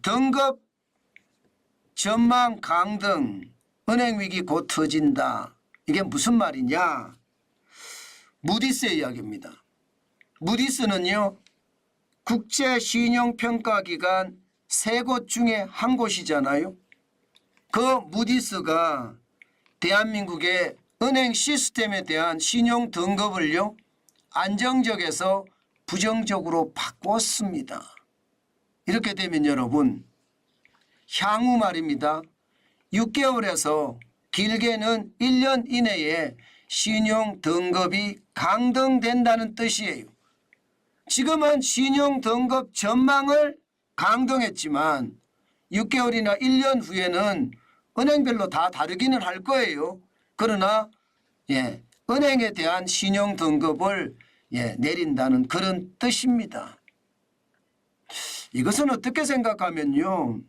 등급 전망 강등, 은행위기 곧 터진다. 이게 무슨 말이냐? 무디스의 이야기입니다. 무디스는요, 국제신용평가기관 3곳 중에 한 곳이잖아요. 그 무디스가 대한민국의 은행 시스템에 대한 신용 등급을요, 안정적에서 부정적으로 바꿨습니다. 이렇게 되면 여러분, 향후 말입니다. 6개월에서 길게는 1년 이내에 신용 등급이 강등된다는 뜻이에요. 지금은 신용 등급 전망을 강등했지만 6개월이나 1년 후에는 은행별로 다 다르기는 할 거예요. 그러나 은행에 대한 신용 등급을 내린다는 그런 뜻입니다. 이것은 어떻게 생각하면요,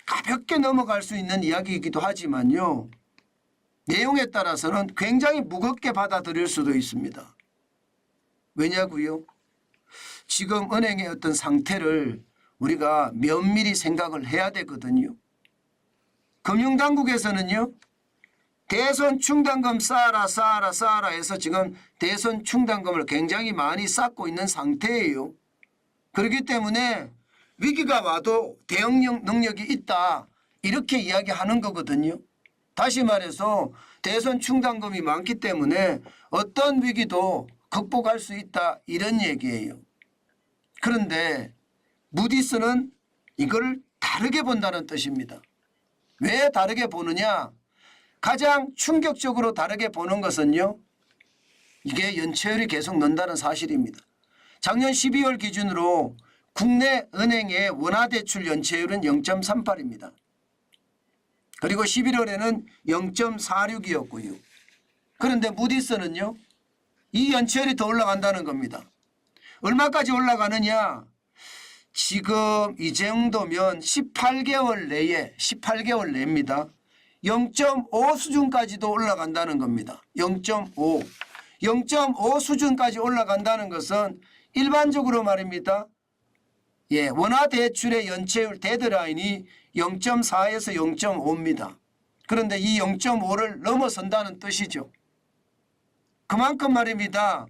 가볍게 넘어갈 수 있는 이야기이기도 하지만요, 내용에 따라서는 굉장히 무겁게 받아들일 수도 있습니다. 왜냐고요? 지금 은행의 어떤 상태를 우리가 면밀히 생각을 해야 되거든요. 금융당국에서는요, 대손 충당금 쌓아라 해서 지금 대손 충당금을 굉장히 많이 쌓고 있는 상태예요. 그렇기 때문에 위기가 와도 대응 능력이 있다, 이렇게 이야기하는 거거든요. 다시 말해서 대손 충당금이 많기 때문에 어떤 위기도 극복할 수 있다, 이런 얘기예요. 그런데 무디스는 이걸 다르게 본다는 뜻입니다. 왜 다르게 보느냐? 가장 충격적으로 다르게 보는 것은요, 이게 연체율이 계속 는다는 사실입니다. 작년 12월 기준으로 국내 은행의 원화대출 연체율은 0.38입니다. 그리고 11월에는 0.46이었고요. 그런데 무디스는요, 이 연체율이 더 올라간다는 겁니다. 얼마까지 올라가느냐? 지금 이 정도면 18개월 내입니다. 0.5 수준까지도 올라간다는 겁니다. 0.5 수준까지 올라간다는 것은 일반적으로 말입니다. 원화대출의 연체율 데드라인이 0.4에서 0.5입니다. 그런데 이 0.5를 넘어선다는 뜻이죠. 그만큼 말입니다.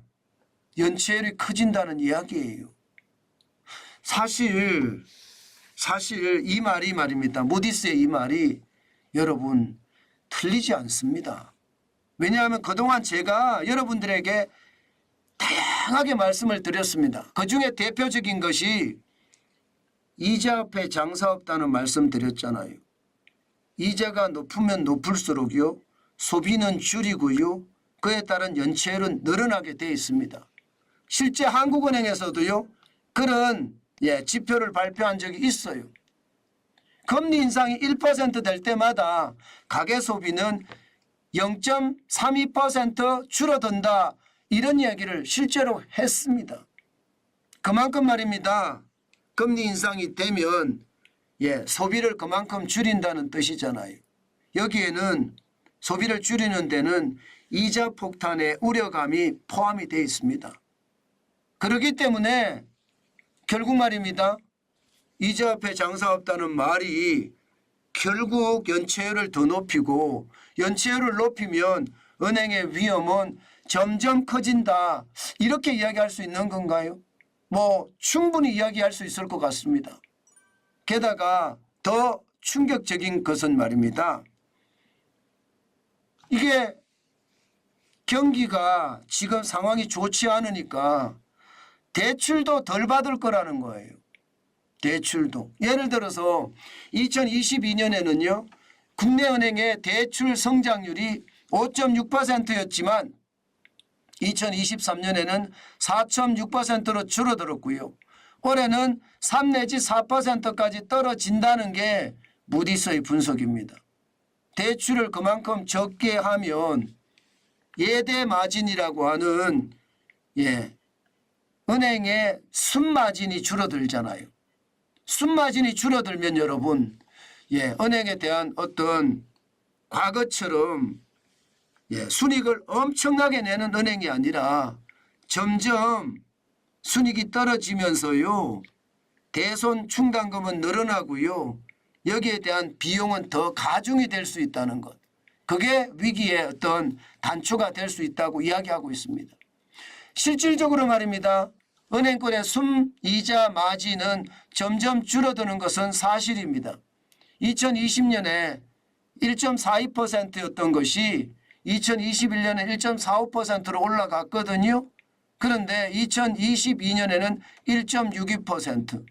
연체율이 커진다는 이야기예요. 사실 이 말이 말입니다. 무디스의 이 말이 여러분 틀리지 않습니다. 왜냐하면 그동안 제가 여러분들에게 다양하게 말씀을 드렸습니다. 그중에 대표적인 것이 이자 앞에 장사 없다는 말씀 드렸잖아요. 이자가 높으면 높을수록요, 소비는 줄이고요, 그에 따른 연체율은 늘어나게 되어 있습니다. 실제 한국은행에서도요, 그런 지표를 발표한 적이 있어요. 금리 인상이 1% 될 때마다 가계소비는 0.32% 줄어든다, 이런 이야기를 실제로 했습니다. 그만큼 말입니다. 금리 인상이 되면 소비를 그만큼 줄인다는 뜻이잖아요. 여기에는 소비를 줄이는 데는 이자 폭탄의 우려감이 포함이 되어 있습니다. 그렇기 때문에 결국 말입니다. 이자 앞에 장사 없다는 말이 결국 연체율을 더 높이고, 연체율을 높이면 은행의 위험은 점점 커진다, 이렇게 이야기할 수 있는 건가요? 충분히 이야기할 수 있을 것 같습니다. 게다가 더 충격적인 것은 말입니다. 이게 경기가 지금 상황이 좋지 않으니까 대출도 덜 받을 거라는 거예요. 대출도. 예를 들어서 2022년에는요, 국내은행의 대출 성장률이 5.6%였지만 2023년에는 4.6%로 줄어들었고요. 올해는 3 내지 4%까지 떨어진다는 게 무디스의 분석입니다. 대출을 그만큼 적게 하면 예대 마진이라고 하는 은행의 순마진이 줄어들잖아요. 순마진이 줄어들면 여러분, 은행에 대한 어떤 과거처럼 순이익을 엄청나게 내는 은행이 아니라 점점 순이익이 떨어지면서요, 대손 충당금은 늘어나고요. 여기에 대한 비용은 더 가중이 될 수 있다는 것. 그게 위기의 어떤 단초가 될 수 있다고 이야기하고 있습니다. 실질적으로 말입니다. 은행권의 순이자 마진은 점점 줄어드는 것은 사실입니다. 2020년에 1.42%였던 것이 2021년에 1.45%로 올라갔거든요. 그런데 2022년에는 1.62%.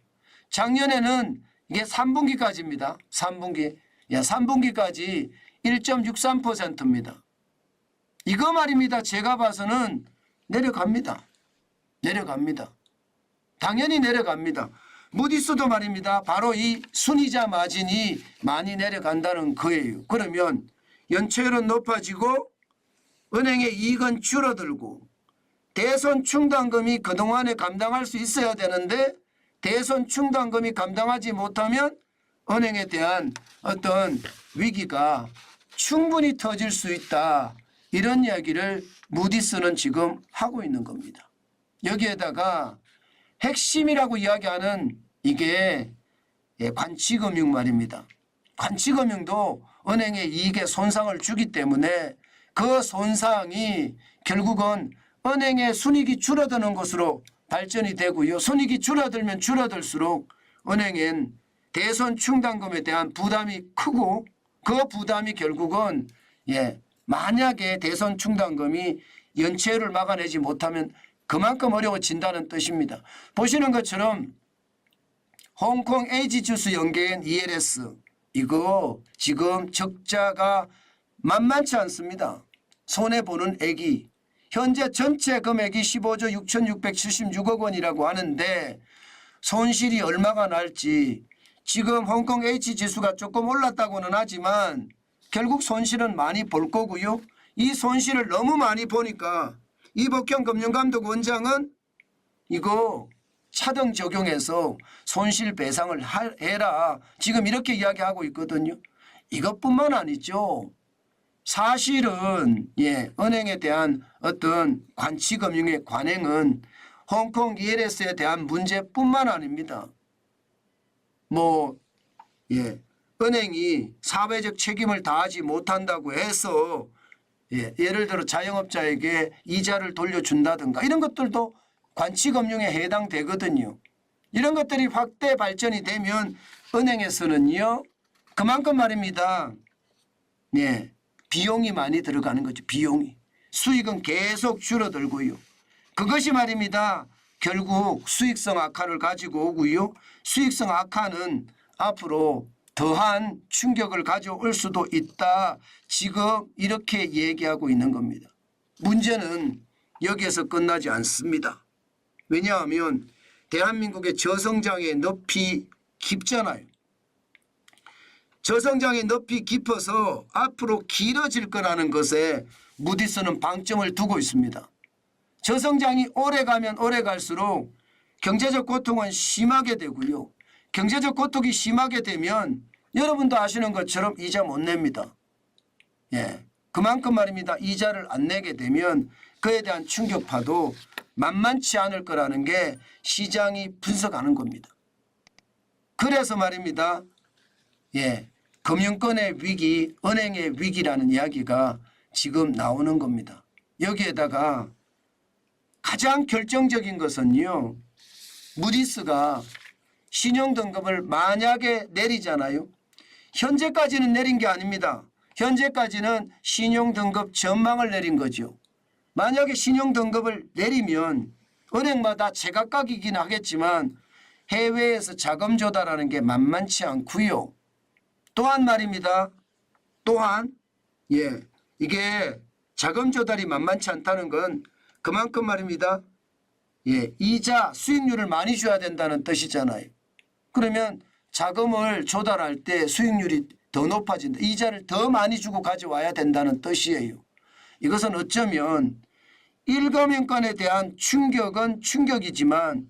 작년에는 이게 3분기까지입니다. 3분기. 3분기까지 1.63%입니다. 이거 말입니다. 제가 봐서는 내려갑니다. 내려갑니다. 당연히 내려갑니다. 무디스도 말입니다. 바로 이 순이자 마진이 많이 내려간다는 거예요. 그러면 연체율은 높아지고 은행의 이익은 줄어들고 대손 충당금이 그동안에 감당할 수 있어야 되는데 대손 충당금이 감당하지 못하면 은행에 대한 어떤 위기가 충분히 터질 수 있다. 이런 이야기를 무디스는 지금 하고 있는 겁니다. 여기에다가 핵심이라고 이야기하는 이게 관치금융 말입니다. 관치금융도 은행의 이익에 손상을 주기 때문에 그 손상이 결국은 은행의 순이익이 줄어드는 것으로 발전이 되고요. 순이익이 줄어들면 줄어들수록 은행엔 대손 충당금에 대한 부담이 크고 그 부담이 결국은 만약에 대손 충당금이 연체율을 막아내지 못하면 그만큼 어려워진다는 뜻입니다. 보시는 것처럼 홍콩 H지수 연계인 ELS 이거 지금 적자가 만만치 않습니다. 손해보는 액이 현재 전체 금액이 15조 6,676억 원이라고 하는데 손실이 얼마가 날지 지금 홍콩 H지수가 조금 올랐다고는 하지만 결국 손실은 많이 볼 거고요. 이 손실을 너무 많이 보니까 이복형 금융감독원장은 이거 차등 적용해서 손실 배상을 해라. 지금 이렇게 이야기하고 있거든요. 이것뿐만 아니죠. 사실은 은행에 대한 어떤 관치금융의 관행은 홍콩 ELS에 대한 문제뿐만 아닙니다. 은행이 사회적 책임을 다하지 못한다고 해서 예를 들어 자영업자에게 이자를 돌려준다든가 이런 것들도 관치금융에 해당되거든요. 이런 것들이 확대 발전이 되면 은행에서는요 그만큼 말입니다. 비용이 많이 들어가는 거죠. 비용이. 수익은 계속 줄어들고요. 그것이 말입니다. 결국 수익성 악화를 가지고 오고요. 수익성 악화는 앞으로 더한 충격을 가져올 수도 있다. 지금 이렇게 얘기하고 있는 겁니다. 문제는 여기에서 끝나지 않습니다. 왜냐하면 대한민국의 저성장의 늪이 깊잖아요. 저성장의 늪이 깊어서 앞으로 길어질 거라는 것에 무디스는 방점을 두고 있습니다. 저성장이 오래 가면 오래 갈수록 경제적 고통은 심하게 되고요. 경제적 고통이 심하게 되면 여러분도 아시는 것처럼 이자 못 냅니다. 그만큼 말입니다. 이자를 안 내게 되면 그에 대한 충격파도 만만치 않을 거라는 게 시장이 분석하는 겁니다. 그래서 말입니다. 금융권의 위기, 은행의 위기라는 이야기가 지금 나오는 겁니다. 여기에다가 가장 결정적인 것은요. 무디스가 신용등급을 만약에 내리잖아요. 현재까지는 내린 게 아닙니다. 현재까지는 신용등급 전망을 내린 거죠. 만약에 신용등급을 내리면 은행마다 제각각이긴 하겠지만 해외에서 자금 조달하는 게 만만치 않고요. 또한 말입니다. 또한 이게 자금 조달이 만만치 않다는 건 그만큼 말입니다. 이자 수익률을 많이 줘야 된다는 뜻이잖아요. 그러면 자금을 조달할 때 수익률이 더 높아진다. 이자를 더 많이 주고 가져와야 된다는 뜻이에요. 이것은 어쩌면 1금융권에 대한 충격은 충격이지만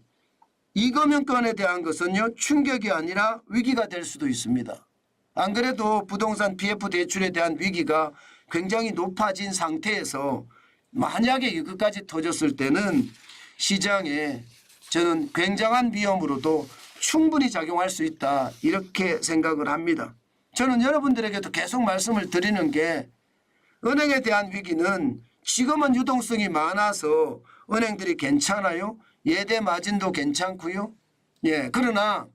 2금융권에 대한 것은요 충격이 아니라 위기가 될 수도 있습니다. 안 그래도 부동산 PF 대출에 대한 위기가 굉장히 높아진 상태에서 만약에 이것까지 터졌을 때는 시장에 저는 굉장한 위험으로도 충분히 작용할 수 있다 이렇게 생각을 합니다. 저는 여러분들에게도 계속 말씀을 드리는 게 은행에 대한 위기는 지금은 유동성이 많아서 은행들이 괜찮아요. 예대 마진도 괜찮고요. 예, 그러나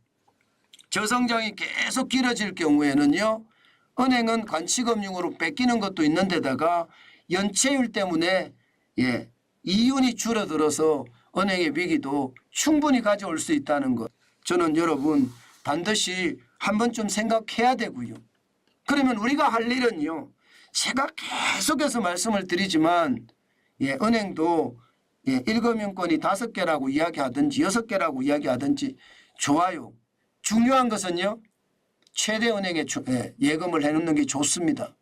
저성장이 계속 길어질 경우에는요. 은행은 관치금융으로 뺏기는 것도 있는데다가 연체율 때문에 이윤이 줄어들어서 은행의 위기도 충분히 가져올 수 있다는 것. 저는 여러분 반드시 한 번쯤 생각해야 되고요. 그러면 우리가 할 일은요. 제가 계속해서 말씀을 드리지만 은행도 1금융권이 5개라고 이야기하든지 6개라고 이야기하든지 좋아요. 중요한 것은요. 최대 은행에 예금을 해놓는 게 좋습니다.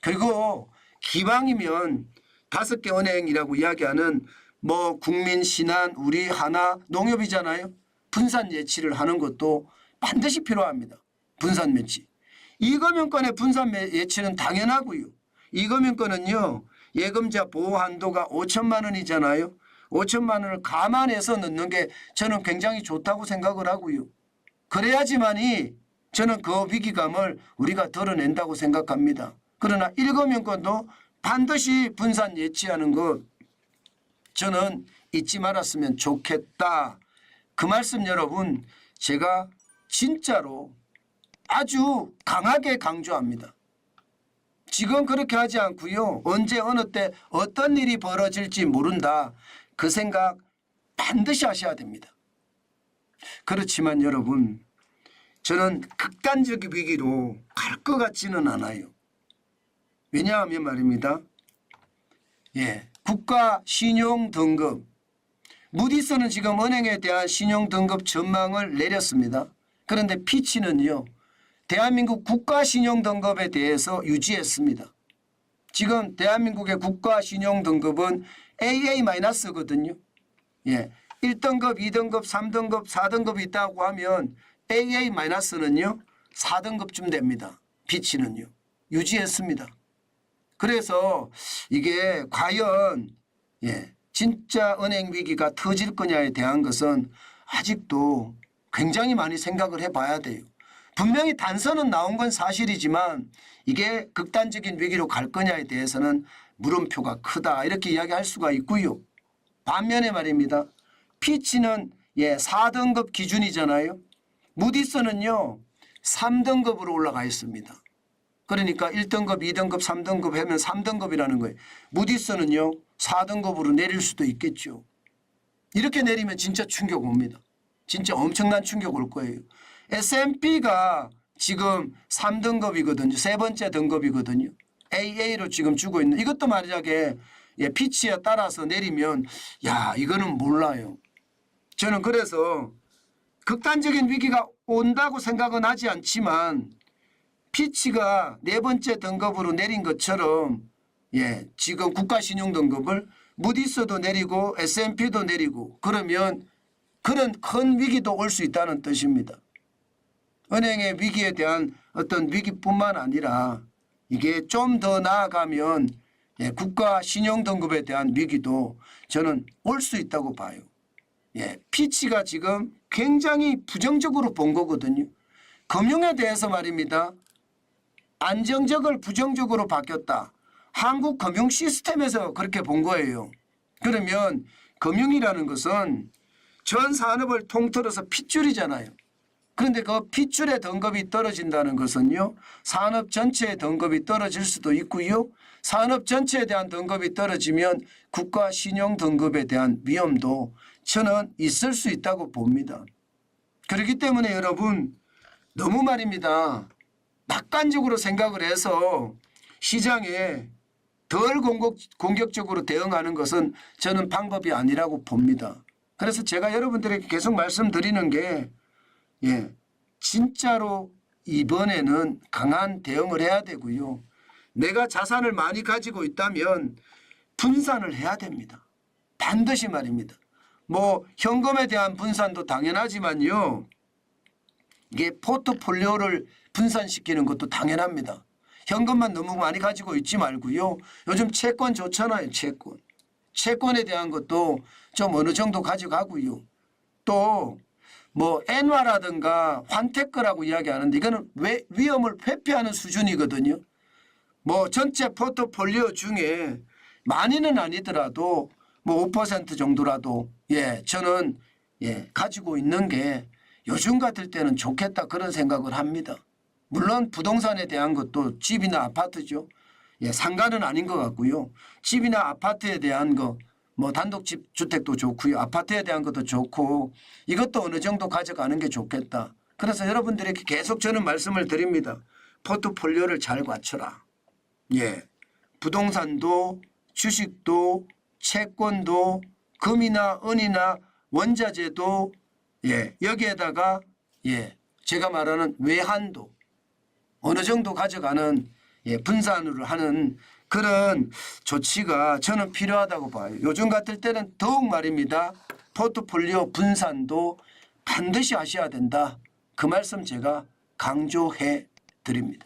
그리고 기왕이면 5개 은행이라고 이야기하는 뭐 국민, 신한, 우리, 하나, 농협이잖아요. 분산 예치를 하는 것도 반드시 필요합니다. 분산 예치. 이금융권의 분산 예치는 당연하고요. 이금융권은요. 예금자 보호 한도가 5천만 원이잖아요. 5천만 원을 감안해서 넣는 게 저는 굉장히 좋다고 생각을 하고요. 그래야지만이 저는 그 위기감을 우리가 덜어낸다고 생각합니다. 그러나 1금융권도 반드시 분산 예치하는 것 저는 잊지 말았으면 좋겠다. 그 말씀 여러분 제가 진짜로 아주 강하게 강조합니다. 지금 그렇게 하지 않고요. 언제 어느 때 어떤 일이 벌어질지 모른다. 그 생각 반드시 하셔야 됩니다. 그렇지만 여러분 저는 극단적 위기로 갈 것 같지는 않아요. 왜냐하면 말입니다. 국가 신용 등급 무디스는 지금 은행에 대한 신용 등급 전망을 내렸습니다. 그런데 피치는요. 대한민국 국가 신용 등급에 대해서 유지했습니다. 지금 대한민국의 국가 신용 등급은 AA-거든요. 1등급, 2등급, 3등급, 4등급이 있다고 하면 AA-는요. 4등급쯤 됩니다. 피치는요. 유지했습니다. 그래서 이게 과연 진짜 은행 위기가 터질 거냐에 대한 것은 아직도 굉장히 많이 생각을 해봐야 돼요. 분명히 단서는 나온 건 사실이지만 이게 극단적인 위기로 갈 거냐에 대해서는 물음표가 크다 이렇게 이야기할 수가 있고요. 반면에 말입니다. 피치는 4등급 기준이잖아요. 무디스는요 3등급으로 올라가 있습니다. 그러니까 1등급, 2등급, 3등급 하면 3등급이라는 거예요. 무디스는요 4등급으로 내릴 수도 있겠죠. 이렇게 내리면 진짜 충격 옵니다. 진짜 엄청난 충격 올 거예요. S&P가 지금 3등급이거든요. 세 번째 등급이거든요. AA로 지금 주고 있는 이것도 만약에 피치에 따라서 내리면 이거는 몰라요. 저는 그래서 극단적인 위기가 온다고 생각은 하지 않지만 피치가 네 번째 등급으로 내린 것처럼 지금 국가신용등급을 무디스도 내리고 S&P도 내리고 그러면 그런 큰 위기도 올 수 있다는 뜻입니다. 은행의 위기에 대한 어떤 위기뿐만 아니라 이게 좀 더 나아가면 국가신용등급에 대한 위기도 저는 올 수 있다고 봐요. 피치가 지금 굉장히 부정적으로 본 거거든요. 금융에 대해서 말입니다. 안정적을 부정적으로 바뀌었다. 한국 금융 시스템에서 그렇게 본 거예요. 그러면 금융이라는 것은 전 산업을 통틀어서 핏줄이잖아요. 그런데 그 핏줄의 등급이 떨어진다는 것은요. 산업 전체의 등급이 떨어질 수도 있고요. 산업 전체에 대한 등급이 떨어지면 국가 신용 등급에 대한 위험도 저는 있을 수 있다고 봅니다. 그렇기 때문에 여러분 너무 말입니다. 낙관적으로 생각을 해서 시장에 덜 공격적으로 대응하는 것은 저는 방법이 아니라고 봅니다. 그래서 제가 여러분들에게 계속 말씀드리는 게 진짜로 이번에는 강한 대응을 해야 되고요. 내가 자산을 많이 가지고 있다면 분산을 해야 됩니다. 반드시 말입니다. 뭐 현금에 대한 분산도 당연하지만요. 이게 포트폴리오를 분산시키는 것도 당연합니다. 현금만 너무 많이 가지고 있지 말고요. 요즘 채권 좋잖아요. 채권에 대한 것도 좀 어느 정도 가져가고요. 또 뭐 엔화라든가 환테크라고 이야기하는데 이거는 위험을 회피하는 수준이거든요. 뭐 전체 포트폴리오 중에 많이는 아니더라도 뭐 5% 정도라도 저는 가지고 있는 게 요즘 같을 때는 좋겠다 그런 생각을 합니다. 물론 부동산에 대한 것도 집이나 아파트죠. 상가는 아닌 것 같고요. 집이나 아파트에 대한 거 뭐 단독집 주택도 좋고요. 아파트에 대한 것도 좋고 이것도 어느 정도 가져가는 게 좋겠다. 그래서 여러분들에게 계속 저는 말씀을 드립니다. 포트폴리오를 잘 갖춰라. 부동산도 주식도 채권도 금이나 은이나 원자재도 여기에다가 제가 말하는 외환도 어느 정도 가져가는 분산을 하는 그런 조치가 저는 필요하다고 봐요. 요즘 같을 때는 더욱 말입니다. 포트폴리오 분산도 반드시 하셔야 된다. 그 말씀 제가 강조해 드립니다.